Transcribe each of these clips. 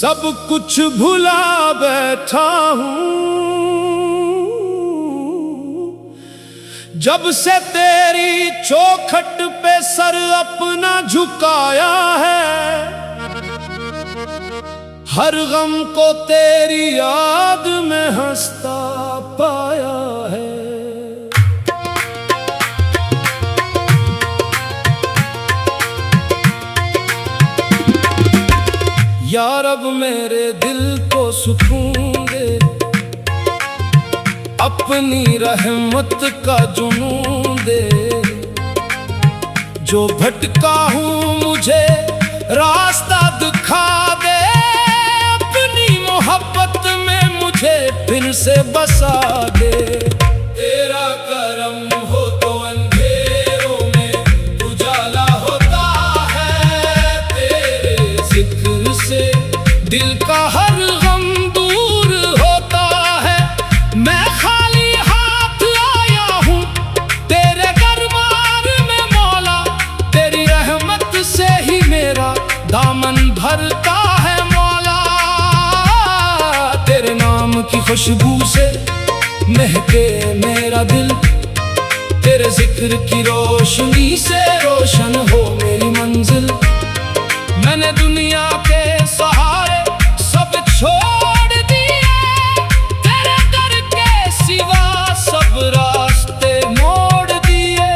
सब कुछ भुला बैठा हूँ जब से तेरी चौखट पे सर अपना झुकाया है। हर गम को तेरी याद में हंसता पाया है। या रब मेरे दिल को सुकून दे, अपनी रहमत का जुनून दे। जो भटका हूँ मुझे रास्ता दिखा दे, अपनी मोहब्बत में मुझे फिर से बसा दे। तेरा करम हो तो अंधेरों में उजाला होता है, तेरे जिक्र से दिल का हर गम दूर होता है। मैं खाली हाथ आया हूँ तेरे दरबार में मौला, तेरी रहमत से ही मेरा दामन भरता है मौला। तेरे नाम की खुशबू से महके मेरा दिल, तेरे जिक्र की रोशनी से रोशन हो मेरी मंजिल। मैंने दुनिया के सहारे सब छोड़ दिए, तेरे दर के सिवा सब रास्ते मोड़ दिए।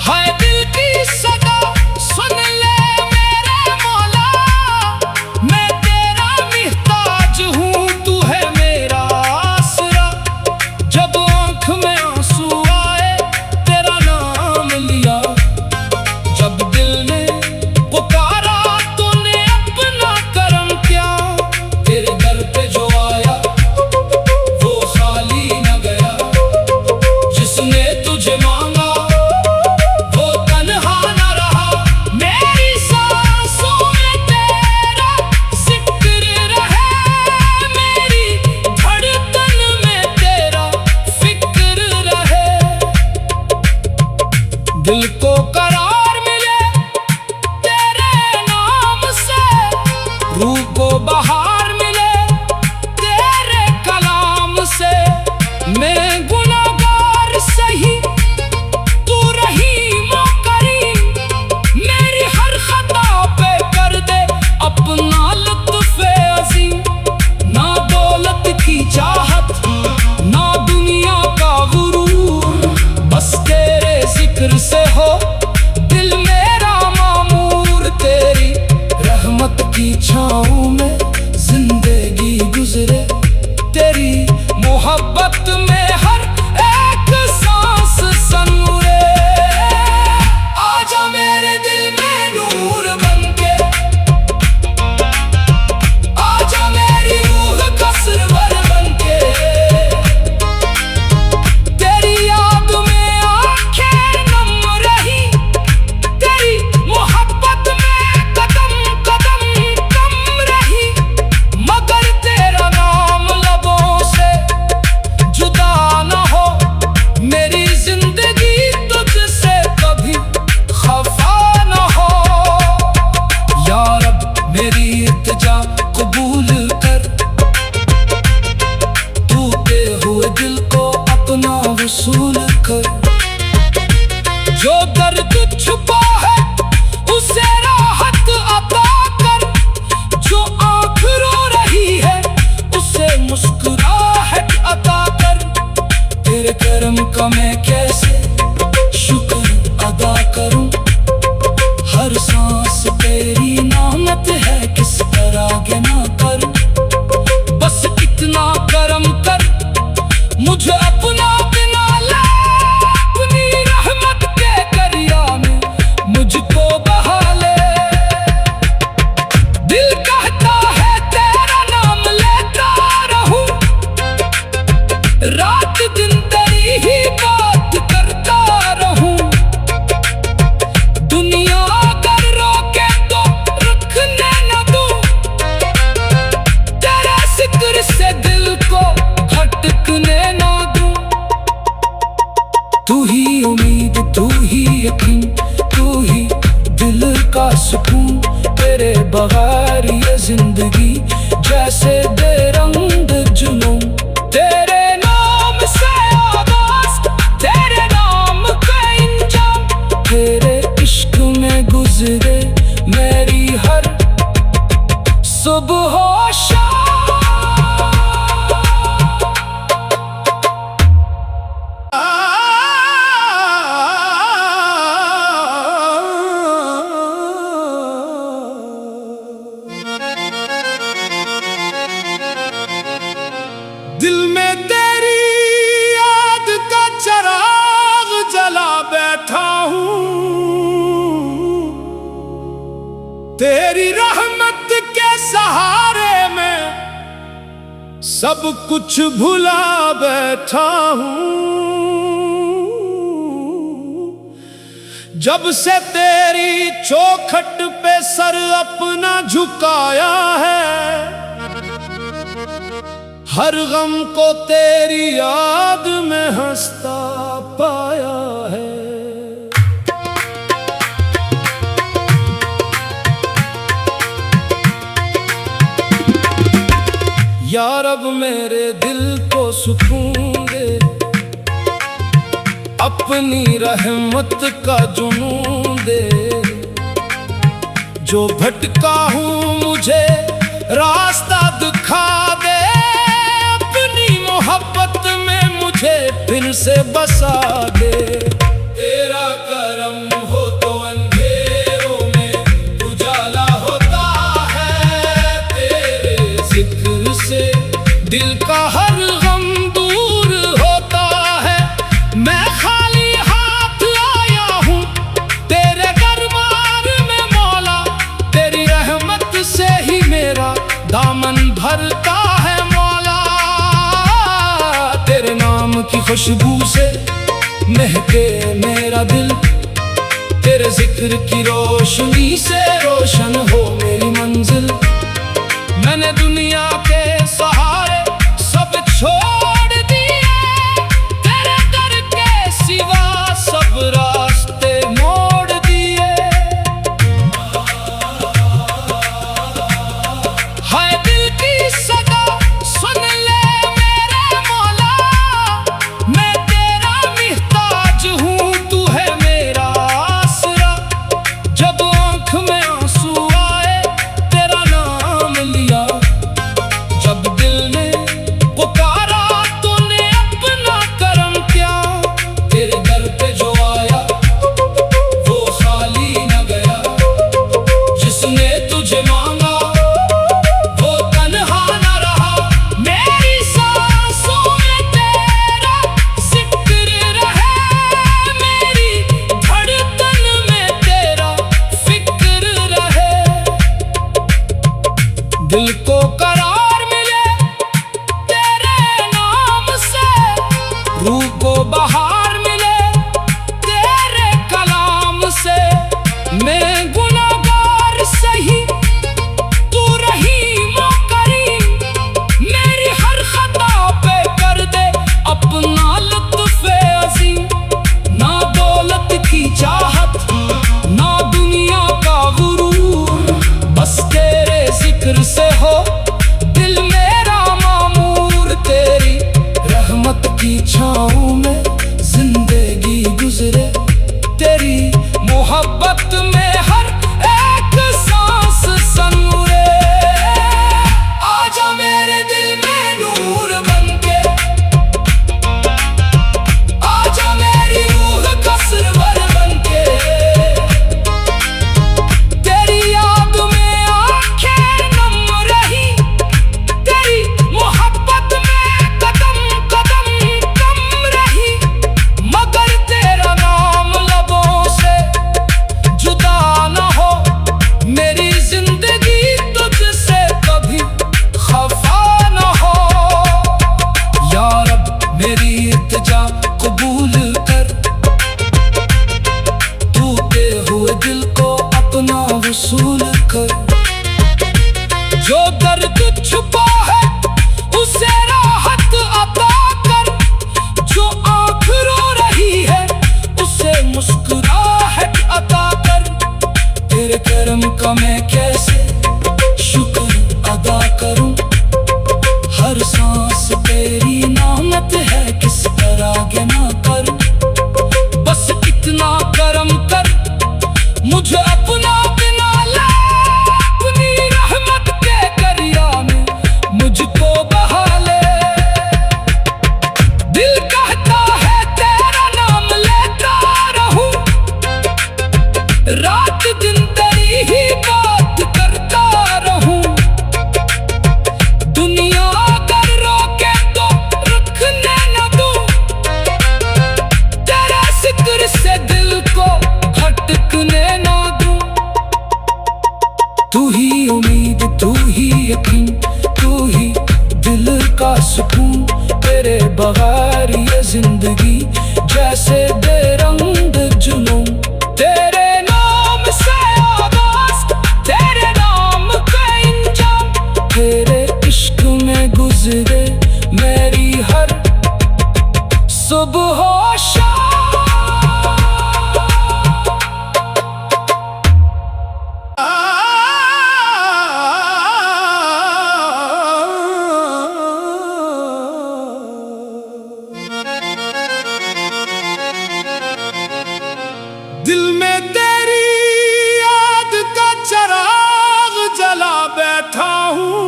हाय दिल की सदा सुन ले मेरे मौला, मैं तेरा मुहताज हूँ, तू है मेरा आसरा। जब आँख में आंसू आए तेरा नाम लिया, जब दिल ने पुकारा तूने अपना करम किया। तेरे दर पे जो आया वो खाली न गया, जिसने तुझे मांगा वो तन्हा न रहा। मेरी सांसों में तेरा जिक्र रहे, मेरी धड़कन में तेरा फिक्र रहे। दिल को करार मिले तेरे नाम से, रूह को बहार मिले तेरे कलाम से। मैं गुनाहगार सही तू रहीम ओ करीम, मेरी हर खता पे कर दे अपना लुत्फ़े अज़ीम। ना दौलत की चाहत ना दुनिया का गुरूर, बस तेरे जिक्र से हो दिल मेरा मामूर। तेरी रहमत की छाँव में जिंदगी गुजरे, तेरी मोहब्बत में हर एक सांस सनूरे। आजा मेरे दिल में नूर बनके, आजा मेरी रूह का सरवर बनके। तेरी याद में आंखें नम रही, तेरी मोहब्बत में कदम कदम कम रही। मगर तेरा नाम लबों से जुदा न हो, मेरी जिंदगी तुझसे कभी खफा न हो। या रब मेरी इल्तिजा कबूल कर, टूटे हुए दिल को अपना वसूल कर। जो दर्द छुपा है उसे राहत अता कर, जो आँख रो रही है उसे मुस्कुराहट अता कर। तेरे करम का मैं कैसे शुक्र अदा करूं, हर सांस तेरी नामत है किस तरह गिना करूं। बस इतना करम कर मुझे अपना बना ले, अपनी रहमत के दरिया में मुझको बहा ले। दिल कहता है तेरा नाम लेता रहूं, रात दिन तेरी ही बात कर कैसे दे रंग जुनून। तेरे नाम से आगाज़, तेरे नाम का इंजाम, तेरे इश्क में गुजरे मेरी हर सुबह हो शाम। दिल में तेरी याद का चिराग जला बैठा हूँ, तेरी रहमत के सहारे में सब कुछ भुला बैठा हूँ। जब से तेरी चौखट पे सर अपना झुकाया है, हर गम को तेरी याद में हंसता पाया है। या रब मेरे दिल को सुकून दे, अपनी रहमत का जुनून दे। जो भटका हूँ मुझे रास्ता दिखा दे, मोहब्बत में मुझे फिर से बसा दे। तेरा करम हो तो अंधेरों में उजाला होता है, तेरे जिक्र से दिल का हर गम दूर होता है। मैं खाली हाथ आया हूँ तेरे दरबार में मौला, तेरी रहमत से ही मेरा दामन भरता है मौला। तेरे नाम की खुशबू से महके मेरा दिल, तेरे जिक्र की रोशनी से रोशन हो मेरी मंजिल। मैंने दुनिया के सहारे सब छोड़ दिए, तेरे दर के सिवा सब रास्ते मोड़ दिए। हाय दिल की सदा सुन ले दिल को करार मिले तेरे नाम से, रूह को बहार मिले तेरे कलाम से। मैं गुनाहगार सही तू रहीम करीम, मेरी हर खता पे कर दे अपना लुत्फ़े अज़ीम। ना दौलत की चाहत ना दुनिया का गुरूर, बस तेरे जिक्र से हो दिल मेरा मामूर। तेरी रहमत की छाँव में जिंदगी गुजरे, तेरी मोहब्बत में हर एक सांस सनूरे। आजा मेरे दिल में नूर बनके, आजा मेरी रूह का सरवर बनके। तेरी याद में आंखें नम रही, तेरी मोहब्बत में कदम कदम कम रही। मगर तेरा नाम लबों से जुदा न हो, मेरी जिंदगी तुझसे कभी खफा न हो। या रब मेरी इल्तिजा कबूल कर, टूटे हुए दिल को अपना वसूल कर। जो दर्द छुपा है उसे राहत अता कर, जो आँख रो रही है उसे मुस्कुराहट अता कर। तेरे करम का मैं कैसे शुक्र अदा करूं, यकीन, तू ही दिल का सुकून। तेरे बगैर ये जिंदगी जैसे बेरंग जुनून। तेरे नाम से आगाज़, तेरे नाम का इंजाम, तेरे इश्क में गुजरे मेरी हर सुबह और शाम। दिल में तेरी याद का चिराग जला बैठा हूँ,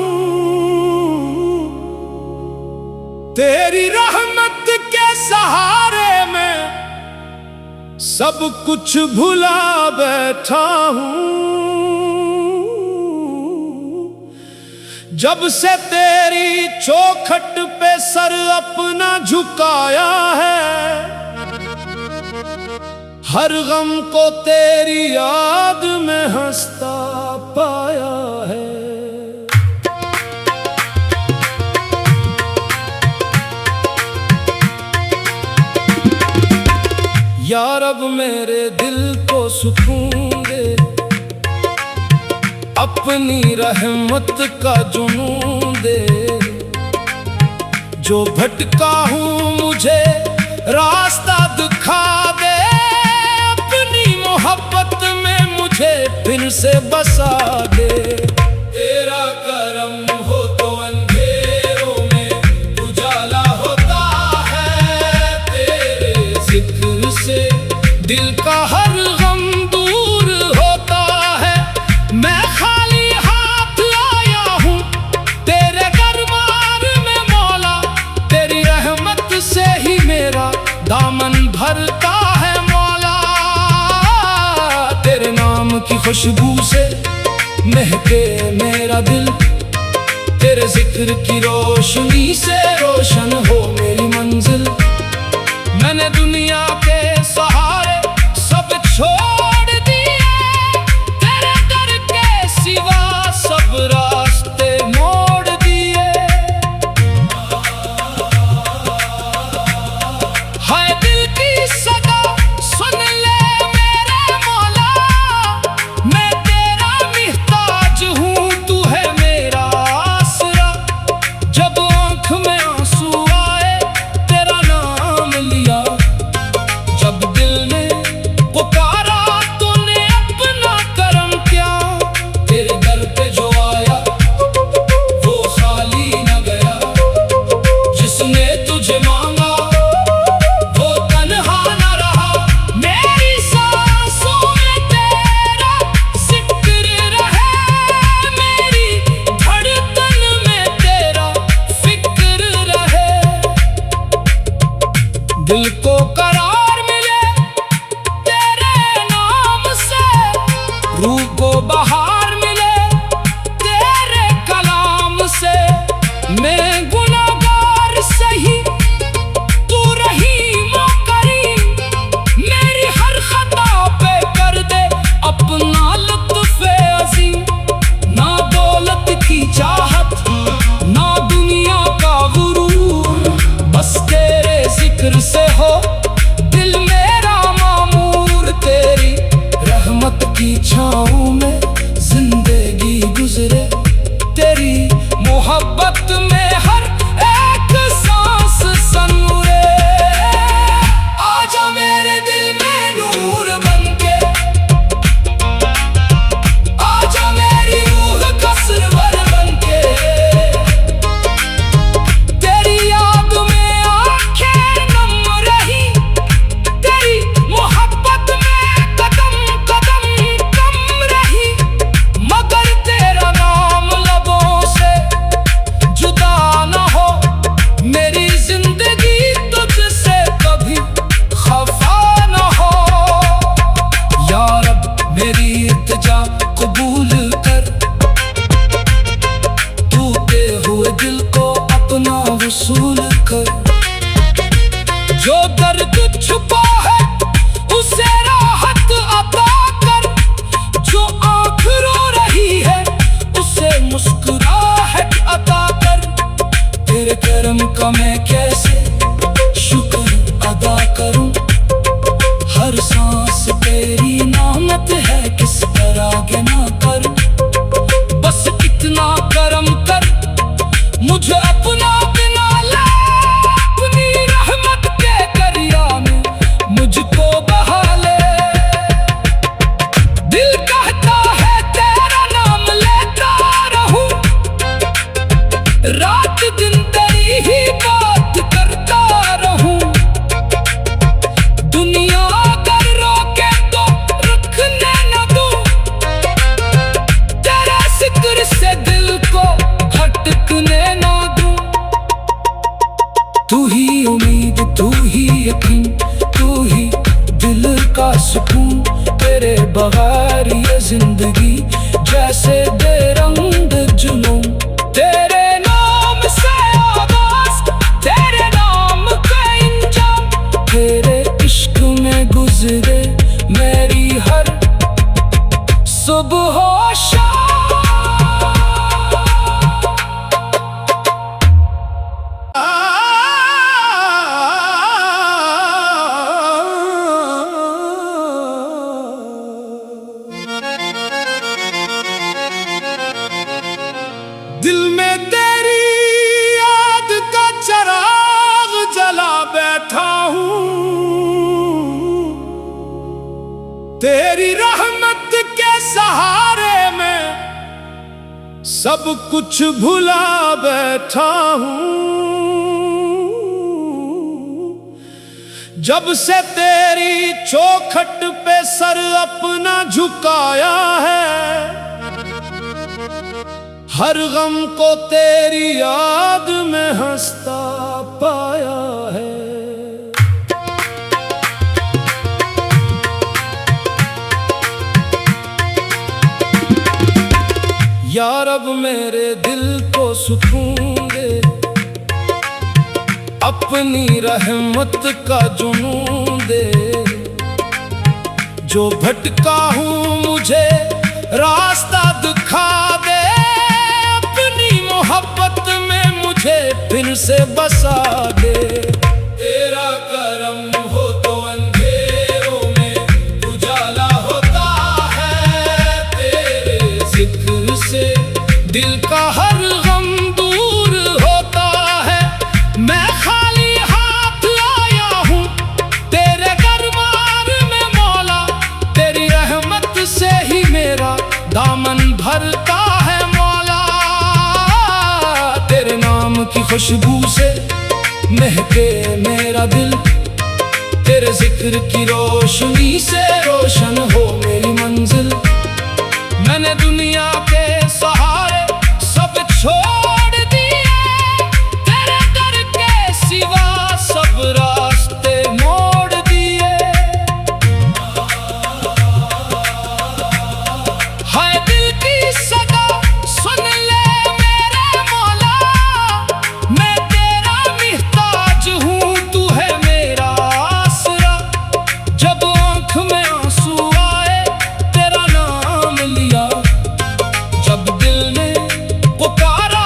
तेरी रहमत के सहारे में सब कुछ भुला बैठा हूँ। जब से तेरी चौखट पे सर अपना झुकाया है, हर गम को तेरी याद में हंसता पाया है। या रब मेरे दिल को सुकून दे, अपनी रहमत का जुनून दे। जो भटका हूँ मुझे रास्ता दिखा दे, मोहब्बत में मुझे फिर से बसा दे। तेरा करम हो तो अंधेरों में उजाला होता है, तेरे जिक्र से दिल का हर गम दूर होता है। मैं खाली हाथ आया हूँ तेरे दरबार में मौला, तेरी रहमत से ही मेरा दामन भरता है मौला। तेरे नाम की खुशबू से महके मेरा दिल, तेरे जिक्र की रोशनी से रोशन हो मेरी मंजिल। मैंने दुनिया के सहारे सब छोड़ दिए, तेरे दर के सिवा सब रास्ते मोड़ दिए। हाय दिल की सदा सुन ले मेरे मौला, मैं तेरा मुहताज हूँ, तू है मेरा आसरा। जब आँख में आंसू आए तेरा नाम लिया, जब दिल ने पुकारा तूने अपना करम किया। तेरे दर पे जो आया वो खाली न गया, जिसने तुझे मांगा वो तन्हा न रहा। मेरी सांसों में तेरा जिक्र रहे, मेरी धड़कन में तेरा फिक्र रहे। दिल को करार मिले तेरे नाम से, रूह को बहार मिले तेरे कलाम से। मैं गुनाहगार सही, तू रहीम ओ करीम, मेरी हर खता पे कर दे अपना लुत्फ़ अज़ीम। ना दौलत की चाहत ना दुनिया का गुरूर, बस तेरे जिक्र से हो दिल मेरा मामूर। तेरी रहमत की छाँव में जिंदगी गुजरे, तेरी मोहब्बत में हर एक सांस सनूरे। आजा मेरे दिल में नूर बनके, आजा मेरी रूह का सरवर बनके। तेरी याद में आंखें नम रही, तेरी मोहब्बत में कदम कदम कम रही। मगर तेरा नाम लबों से जुदा का मैं कैसे शुक्र अदा करूं। हर सांस तेरी नामत है, किस पर आगे ना करूं। बस इतना करम कर मुझे अपना बना ले, अपनी रहमत के दरिया में मुझको बहा ले। दिल कहता है तेरा नाम लेता रहूं, रात दिन तेरी ही बात करता रहूं। दुनिया अगर रोके तो रखने न दूं, तेरे जिक्र से दिल को भटकने न दूं। तू ही उम्मीद, तू ही यकीन, तू ही दिल का सुकून। तेरे बगैर ये जिंदगी जैसे बेरंग जुनून। तेरे नाम से आगाज, तेरे नाम का इंजाम, तेरे इश्क में गुजरे मेरी हर सुबह हो शाम। दिल में तेरी याद का चिराग जला बैठा हूँ, तेरी रहमत के सहारे में सब कुछ भुला बैठा हूँ। जब से तेरी चौखट पे सर अपना झुकाया है, हर गम को तेरी याद में हंसता पाया है। या रब मेरे दिल को सुकून दे, अपनी रहमत का जुनून दे। जो भटका हूँ मुझे रास्ता दिखा दे, मोहब्बत में मुझे फिर से बसा दे। तेरा करम हो तो अंधेरों में उजाला होता है, तेरे जिक्र से दिल का हर गम दूर होता है। मैं खाली हाथ आया हूँ तेरे दरबार में मौला, तेरी रहमत से ही मेरा दामन भरता है मौला। तेरे नाम की खुशबू से महके मेरा दिल, तेरे जिक्र की रोशनी से रोशन हो मेरी मंजिल। मैंने दुनिया के सहारे सब छोड़ दिए, तेरे दर के सिवा सब रास्ते मोड़ दिए। हाय दिल की सदा सुन ले मेरे मौला, मैं तेरा मुहताज हूँ, तू है मेरा आसरा। जब आँख में आंसू आए तेरा नाम लिया, जब दिल ने पुकारा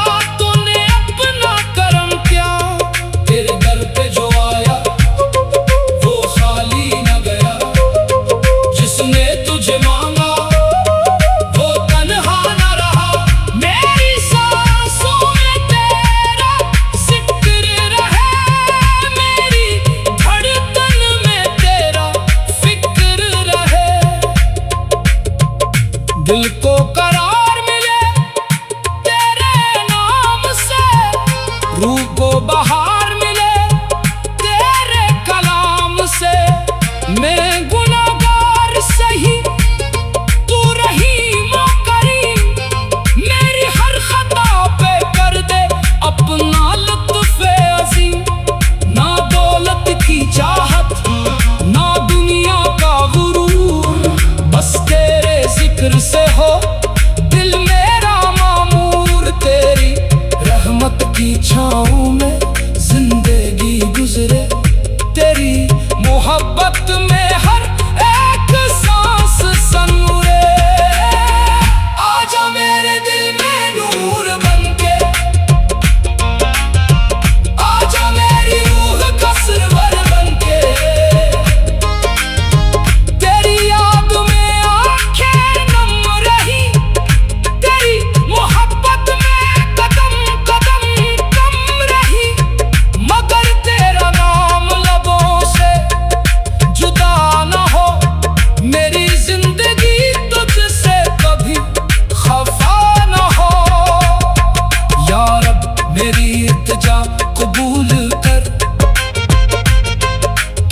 मेरी इल्तिजा कबूल कर,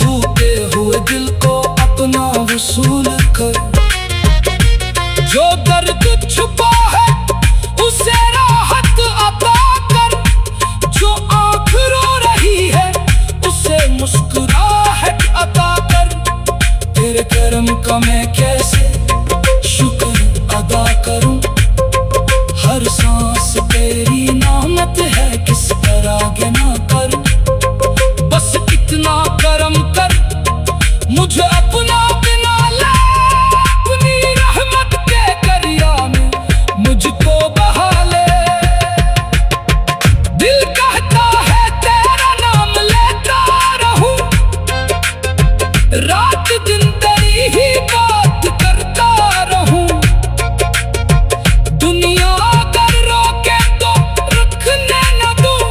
टूटे हुए दिल को अपना वसूल कर। जो दर्द छुपा है उसे राहत अता कर, जो आँख रो रही है उसे मुस्कुराहट अता कर। तेरे करम का मैं कैसे शुक्र अदा करूं, हर सांस तेरी नामत है, किस पर आगे ना कर। बस इतना करम कर, मुझे अपना बना ले, अपनी रहमत के दरिया में मुझको बहा ले। दिल कहता है तेरा नाम लेता रहूं, रात दिन तेरी ही बात करता रहूं। दुनिया अगर रोके तो रुकने न दूं,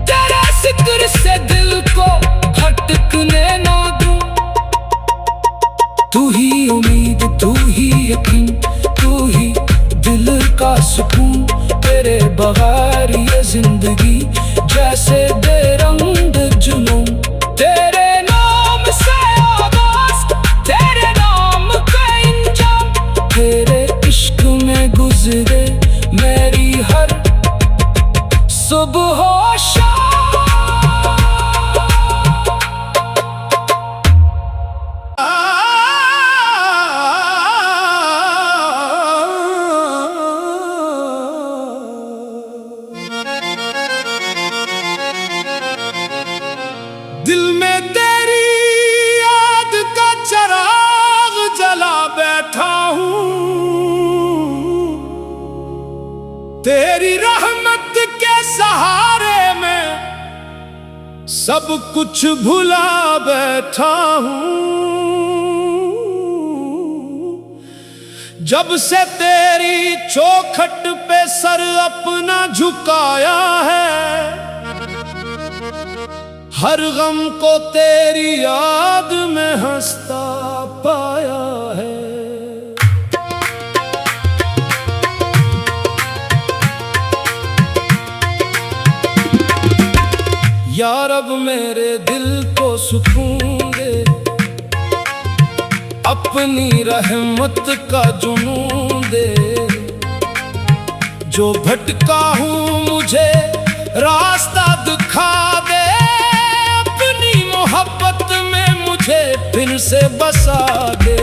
तेरे जिक्र से दिल को भटकने न दूं। तू ही उम्मीद, तू ही यकीन, तू ही दिल का सुकून। तेरे बगैर ये जिंदगी जैसे बेरंग जुनून। तेरे नाम से आगाज़, तेरे नाम का इंजाम, तेरे इश्क में गुजरे मेरी हर सुबह और शाम। दिल में तेरी याद का चिराग जला बैठा हूँ, तेरी रहमत के सहारे में सब कुछ भुला बैठा हूँ। जब से तेरी चौखट पे सर अपना झुकाया है, हर गम को तेरी याद में हंसता पाया है। या रब मेरे दिल को सुकून दे, अपनी रहमत का जुनून दे। जो भटका हूँ मुझे रास्ता दिखा दे, अपनी मोहब्बत में मुझे फिर से बसा दे।